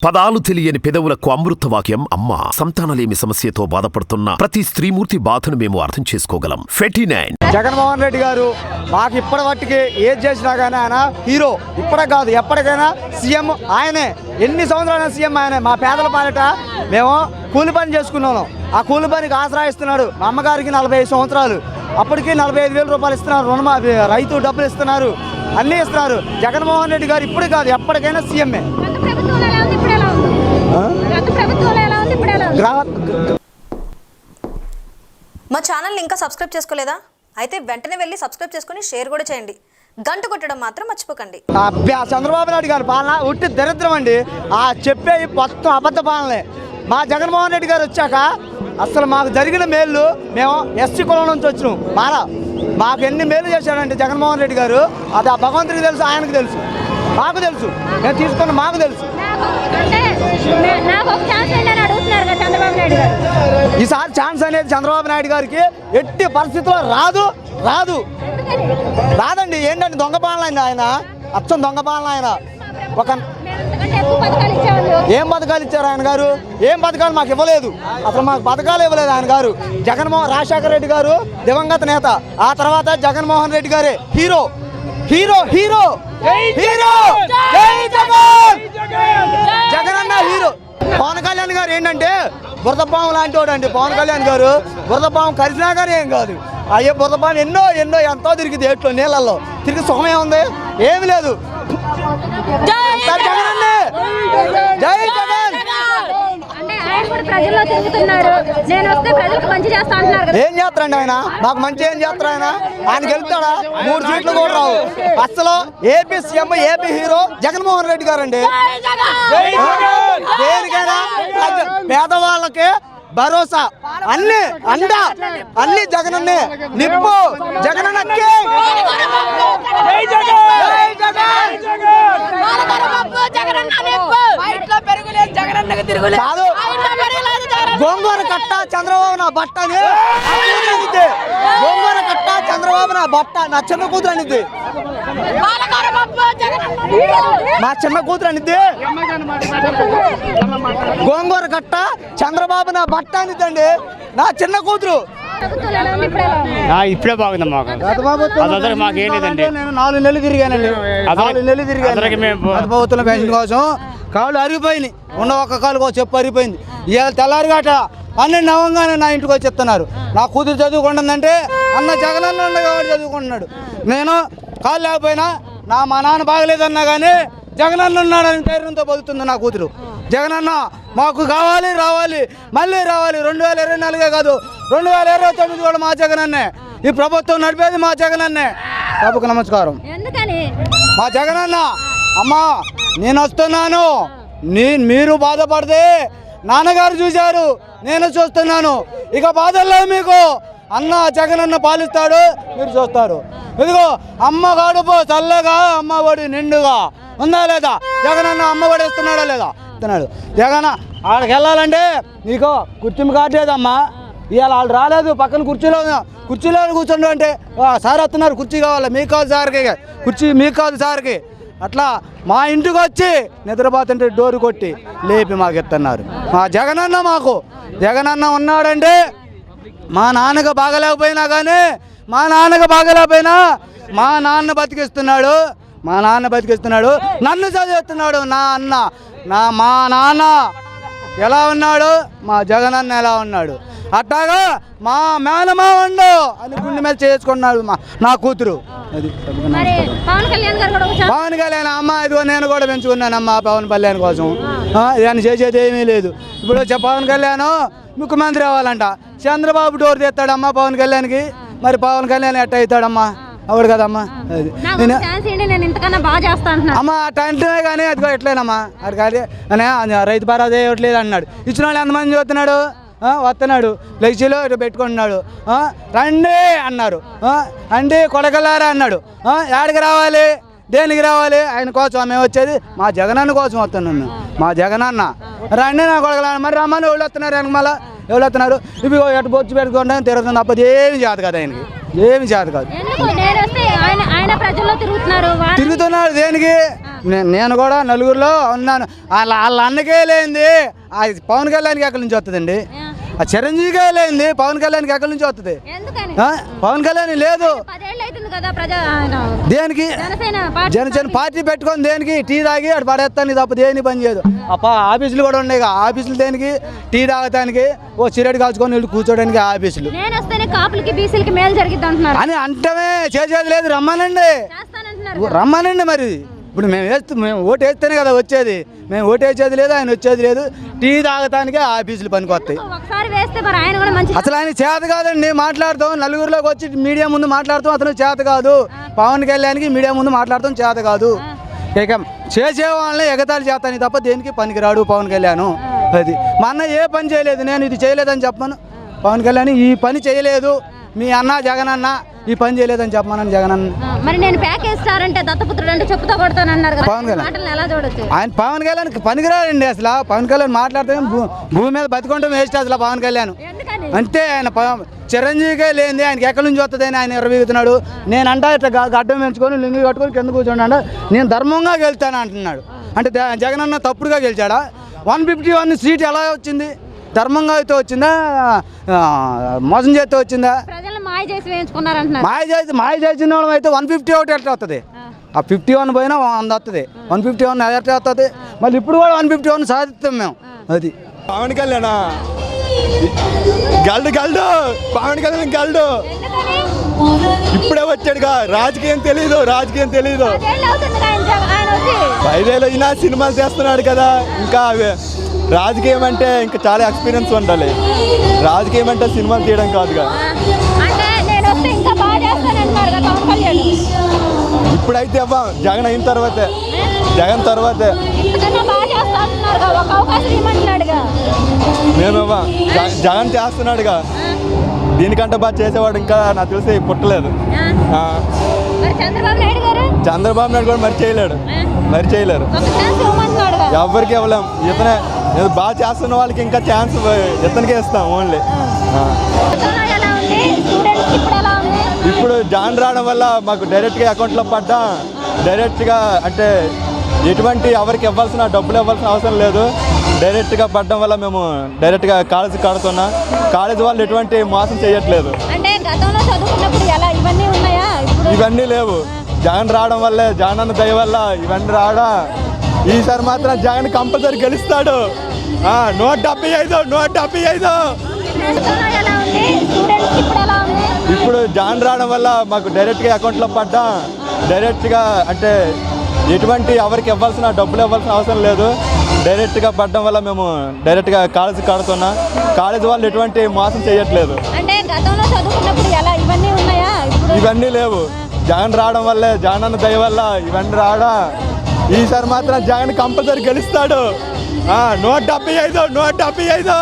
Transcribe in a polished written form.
పదాలు తెలియని పెదవులకు అమృతవాక్యం అమ్మ. సంతానలేమి సమస్యతో బాధపడుతున్న ప్రతి స్త్రీమూర్తి బాధను మేము అర్థం చేసుకోగలం. 49 జగన్మోహన్ రెడ్డి గారు మాకు ఇప్పటి మట్టికి ఏది చేసినా కానీ ఆయన హీరో. ఇప్పుడే కాదు, ఎప్పటికైనా సీఎం ఆయనే. ఎన్ని సంవత్సరాలైనా సీఎం ఆయనే. మా పేదల పాలిట మేము కూలి పని చేసుకున్నాము. ఆ కూలి పనికి ఆసరా ఇస్తున్నాడు. మా అమ్మగారికి 45 సంవత్సరాలు, అప్పటికి 45,000 రూపాయలు ఇస్తున్నారు. రుణమాఫీ, రైతు డబ్బులు ఇస్తున్నారు, అన్నీ ఇస్తున్నారు. జగన్మోహన్ రెడ్డి గారు ఇప్పుడు కాదు, ఎప్పటికైనా సీఎంఏ. మా ఛానల్ని ఇంకా సబ్స్క్రైబ్ చేసుకోలేదా? అయితే వెంటనే వెళ్ళి సబ్స్క్రైబ్ చేసుకుని షేర్ కూడా చేయండి. గంట కొట్టడం మాత్రం మర్చిపోకండి. చంద్రబాబు నాయుడు గారి పాలన ఉట్టి దరిద్రం అండి. ఆ చెప్పే మొత్తం అబద్ధ పాలనే. మా జగన్మోహన్ రెడ్డి గారు వచ్చాక అసలు మాకు జరిగిన మేలు, మేము ఎస్సీ కులం నుంచి వచ్చినాం. మాకు ఎన్ని మేలు చేశాడంటే జగన్మోహన్ రెడ్డి గారు, అది ఆ భగవంతుడికి తెలుసు, ఆయనకు తెలుసు, మాకు తెలుసు, మేము తీసుకున్న మాకు తెలుసు. ఈసారి ఛాన్స్ అనేది చంద్రబాబు నాయుడు గారికి ఎట్టి పరిస్థితుల్లో రాదండి. ఏంటంటే దొంగ పాలన అయింది ఆయన, అచ్చం దొంగ పాలన ఆయన. ఏం పథకాలు ఇచ్చారు ఆయన గారు? ఏం పథకాలు మాకు ఇవ్వలేదు. అసలు మాకు పథకాలు ఇవ్వలేదు ఆయన గారు. రాజశేఖర రెడ్డి గారు దివంగత నేత, ఆ తర్వాత జగన్మోహన్ రెడ్డి గారే హీరో. జగనన్న హీరో. పవన్ కళ్యాణ్ గారు ఏంటంటే బురదపాము లాంటి వాడు అండి. పవన్ కళ్యాణ్ గారు బురదపాము కలిసినా కానీ ఏం కాదు. అయ్యే బురదపాము ఎన్నో ఎంతో తిరిగి ఏట్లో నీళ్ళల్లో తిరిగి సుఖం ఏముంది? ఏమి లేదు. జగనన్నే, జై జగన్. ఏం చేస్తారండి ఆయన? మాకు మంచి ఏం చేస్తారు ఆయన? ఆయన గెలుస్తాడా? 3 సీట్లు కూడా రావు. అసలు AP CM, AP hero Jaganmohan Reddy గారు అండి. దేనికైనా పేదవాళ్ళకి భరోసా, అన్ని జగనన్నే. నిప్పు జగనన్నకే. కాదు, గోంగూర కట్ట చంద్రబాబు నా బట్ట అని. గోంగూర కట్ట చంద్రబాబు నా బట్ట నా చిన్న కూతురు అనిద్ది. మా చిన్న కూతురు అనిద్ది. గోంగూర కట్ట చంద్రబాబు నా బట్ట అనిద్దండి నా చిన్న కూతురు. ఇప్పుడే బాగుందమ్మా. మాకేం లేదండి. నేను 4 నెలలు తిరిగానండి. 4 నెలలు తిరిగాను ప్రభుత్వం పెన్షన్ కోసం. కాళ్ళు అరిగిపోయినాయి. ఉన్న ఒక్క కాలు కోసం చెప్పు అరిగిపోయింది. ఇవాళ తెల్లారిగాట 12 అవ్వగానే నా ఇంటికి వచ్చి చెప్తున్నారు. నా కూతురు చదువుకుంటుందంటే అన్న జగనన్న కాబట్టి చదువుకుంటున్నాడు. నేను కాళ్ళు లేకపోయినా మా నాన్న బాగలేదన్నా కానీ జగనన్న ఉన్నాడని ధైర్యంతో బతుకుతుంది నా కూతురు. జగనన్న మాకు కావాలి, మళ్ళీ రావాలి. 2024 కాదు, 2029 కూడా మా జగనన్నే. ఈ ప్రభుత్వం నడిపేది మా జగనన్నే. ప్రభుకు నమస్కారం. మా జగనన్న అమ్మా, నేను వస్తున్నాను. మీరు బాధపడితే నాన్నగారు చూశారు, నేను చూస్తున్నాను. ఇక బాధల్లో మీకు అన్న జగనన్న పాలిస్తాడు, మీరు చూస్తారు. ఇదిగో అమ్మ గడుపు చల్లగా, అమ్మ ఒడి నిండుగా ఉందా లేదా? జగనన్న అమ్మ ఒడి ఇస్తున్నాడా లేదా? ఇస్తున్నాడు. జగన్ ఆడికి వెళ్ళాలంటే నీకు గుర్తింపు కావట్లేదమ్మా. ఇవాళ వాళ్ళు రాలేదు. పక్కన కుర్చీలో కూర్చోండు అంటే సార్ వస్తున్నారు, కుర్చీ కావాలి. మీకు కాదు సార్కి, కుర్చీ మీకు కాదు సార్కి. అట్లా మా ఇంటికి వచ్చి నిద్రపోతుంటే డోరు కొట్టి లేపి మాకు ఇస్తున్నారు. మా జగనన్న ఉన్నాడంటే మా నాన్నకు బాగలేకపోయినా కానీ, మా నాన్న బతికిస్తున్నాడు. నన్ను చదివిస్తున్నాడు. మా నాన్న ఎలా ఉన్నాడు, మా జగనన్న ఎలా ఉన్నాడు, అట్లాగా మా మేనమా ఉండు అని గుండె మీద చేసుకున్నాడు నా కూతురు. అది పవన్ కళ్యాణ్ అమ్మ, ఇదిగో నేను కూడా పెంచుకున్నానమ్మా పవన్ కళ్యాణ్ కోసం. దాన్ని చేసేది ఏమీ లేదు. ఇప్పుడు పవన్ కళ్యాణ్ ముఖ్యమంత్రి అవ్వాలంట. చంద్రబాబు డోర్ తెస్తాడమ్మా పవన్ కళ్యాణ్కి. మరి పవన్ కళ్యాణ్ ఎట్ట అవుతాడమ్మా? అవుడు కదమ్మా. అది అమ్మ అట్ట అంటేనే కానీ అదిగో ఎట్లేనమ్మా. అది కాదు రైతు భరోసా ఇవ్వట్లేదు అన్నాడు. ఇచ్చిన వాళ్ళు ఎంతమంది చూస్తున్నాడు? వస్తున్నాడు, ఫ్లెక్సీలో ఇటు పెట్టుకుంటున్నాడు. రండి అన్నారు, అండి కొడకలారా అన్నాడు. ఎక్కడికి రావాలి, దేనికి రావాలి? ఆయన కోసం మేము వచ్చేది మా జగనన్న కోసం వస్తున్నాను. మా జగనన్న రండి నా కొడకలారా. మరి రమ్మని ఎవరు వస్తున్నారు? వెనక మళ్ళీ ఎవరు వస్తున్నారు? ఇవి ఎటు బొచ్చు పెట్టుకుంటే తిరుగుతుంది తప్ప ఏమి చేత కదా ఆయనకి, ఏమి చేత కాదు. తిరుగుతున్నాడు దేనికి? నేను కూడా నలుగురిలో ఉన్నాను. వాళ్ళ అన్నకే లేనిది ఆ పవన్ కళ్యాణ్కి ఎక్కడి నుంచి వస్తుందండి? ఆ చిరంజీవికే లేనిది పవన్ కళ్యాణ్కి ఎక్కడి నుంచి వస్తుంది? పవన్ కళ్యాణ్ లేదు దేనికి? జనసేన పార్టీ పెట్టుకొని దేనికి? టీ తాగి అటు పడేస్తాను తప్ప దేనికి పని చేయదు. ఆఫీసులు కూడా ఉన్నాయి, ఆఫీసులు దేనికి? టీ తాగటానికి, ఓ సిగరెట్ కాల్చుకొని వెళ్ళి కూర్చోడానికి ఆఫీసులు అని అంటమే చేసేది లేదు. రమ్మనండి మరి. ఇప్పుడు మేము ఓటు వేస్తేనే కదా వచ్చేది. మేము ఓటు వేసేది లేదు, ఆయన వచ్చేది లేదు. టీ తాగటానికే ఆఫీసులు పనికి వస్తాయి. అసలు ఆయన చేత కాదండి మాట్లాడతాం. నలుగురిలోకి వచ్చి మీడియా ముందు మాట్లాడతాం అతను చేత కాదు. పవన్ కళ్యాణ్కి మీడియా ముందు మాట్లాడతాం చేత కాదు. ఇక చేసే వాళ్ళని ఎగతాళి చేస్తాను తప్ప దేనికి పనికిరాడు పవన్ కళ్యాణ్. అది మా అన్న ఏ పని చేయలేదు, నేను ఇది చేయలేదని చెప్పాను. పవన్ కళ్యాణ్ ఈ పని చేయలేదు, మీ అన్న జగన్ అన్న ఈ పని చేయలేదని చెప్పమని జగన్ అన్న. మరి నేను ప్యాకేజ్ స్టార్ అంటే దత్తపుత్రుడు అంటే చెప్పుతో కొడతానన్నారు కదా, పవన్ కళ్యాణ్ ఎలా చూడొచ్చు? ఆయన పవన్ కళ్యాణ్ పనికిరాడండి అసలు. పవన్ కళ్యాణ్ మాట్లాడితే భూమి మీద బతికుంటాం వేస్ట్ అసలు పవన్ కళ్యాణ్. అంతే ఆయన చిరంజీవికే లేనిది ఆయనకి ఎక్కడి నుంచి వస్తుంది అని ఆయన ఎర్రబీగుతున్నాడు. నేను అంటా ఇట్లా గడ్డం పెంచుకొని లింగి కట్టుకొని కింద కూర్చోండి, నేను ధర్మంగా గెలుతాను అంటున్నాడు. అంటే జగన్ అన్న తప్పుడుగా గెలిచాడా? 151 సీట్ ఎలా వచ్చింది? ధర్మంగా అయితే వచ్చిందా, మోసం చేస్తే వచ్చిందా? మాయ చేసిన వాళ్ళం అయితే 151 ఎట్లా వస్తుంది? ఆ 51 పోయినా 100 వస్తుంది. 151 ఎట్లా వస్తుంది? మళ్ళీ ఇప్పుడు కూడా 151 సాధిస్తాం మేము. అది పవన్ కళ్యాణ్ గల్డు పవన్ కళ్యాణ్ గల్డు. ఇప్పుడే వచ్చాడుగా, రాజకీయం తెలీదు. 5 అయినా సినిమాలు చేస్తున్నాడు కదా. ఇంకా రాజకీయం అంటే ఇంకా చాలా ఎక్స్పీరియన్స్ ఉండాలి. రాజకీయం అంటే సినిమాలు తీయడం కాదుగా. ఇప్పుడైతే అవ్వ జగన్ అయిన తర్వాతే, జగన్ తర్వాతే మేమవ్వ జగన్ చేస్తున్నాడుగా. దీనికంటే బాగా చేసేవాడు ఇంకా నాకు తెలిసి పుట్టలేదు. చంద్రబాబు నాయుడు కూడా మరి చేయలేరు. ఎవరికి ఇవ్వలేం. ఇతనే బాగా చేస్తున్న వాళ్ళకి ఇంకా ఛాన్స్ ఇతనికే ఇస్తాం ఓన్లీ. ఇప్పుడు జాన్ రావడం వల్ల మాకు డైరెక్ట్గా అకౌంట్లో పడ్డా. డైరెక్ట్గా అంటే ఎటువంటి ఎవరికి ఇవ్వాల్సిన డబ్బులు ఇవ్వాల్సిన అవసరం లేదు. డైరెక్ట్గా పడడం వల్ల మేము డైరెక్ట్గా కాలేజ్ కడుతున్నాం. కాలేజ్ వాళ్ళు ఎటువంటి మోసం చేయట్లేదు. ఇవన్నీ లేవు. జగన్ రావడం వల్లే, జగన్ అన్న దయ వల్ల ఇవన్నీ రావడా. ఈసారి మాత్రం జగన్ కంపల్సరీ గెలుస్తాడు. 175. ఇప్పుడు జాన్ రావడం వల్ల మాకు డైరెక్ట్గా అకౌంట్లో పడ్డా. డైరెక్ట్గా అంటే ఎటువంటి ఎవరికి ఇవ్వాల్సిన డబ్బులు ఇవ్వాల్సిన అవసరం లేదు. డైరెక్ట్గా పడడం వల్ల మేము డైరెక్ట్గా కాలేజ్ కడుతున్నాం. కాలేజ్ వాళ్ళు ఎటువంటి మోసం చేయట్లేదు. ఇవన్నీ లేవు. జగన్ రావడం వల్లే, జగన్ అన్న దయ వల్ల ఇవన్నీ రావడా. ఈసారి మాత్రం జగన్ కంపల్సరీ గెలుస్తాడు. 175.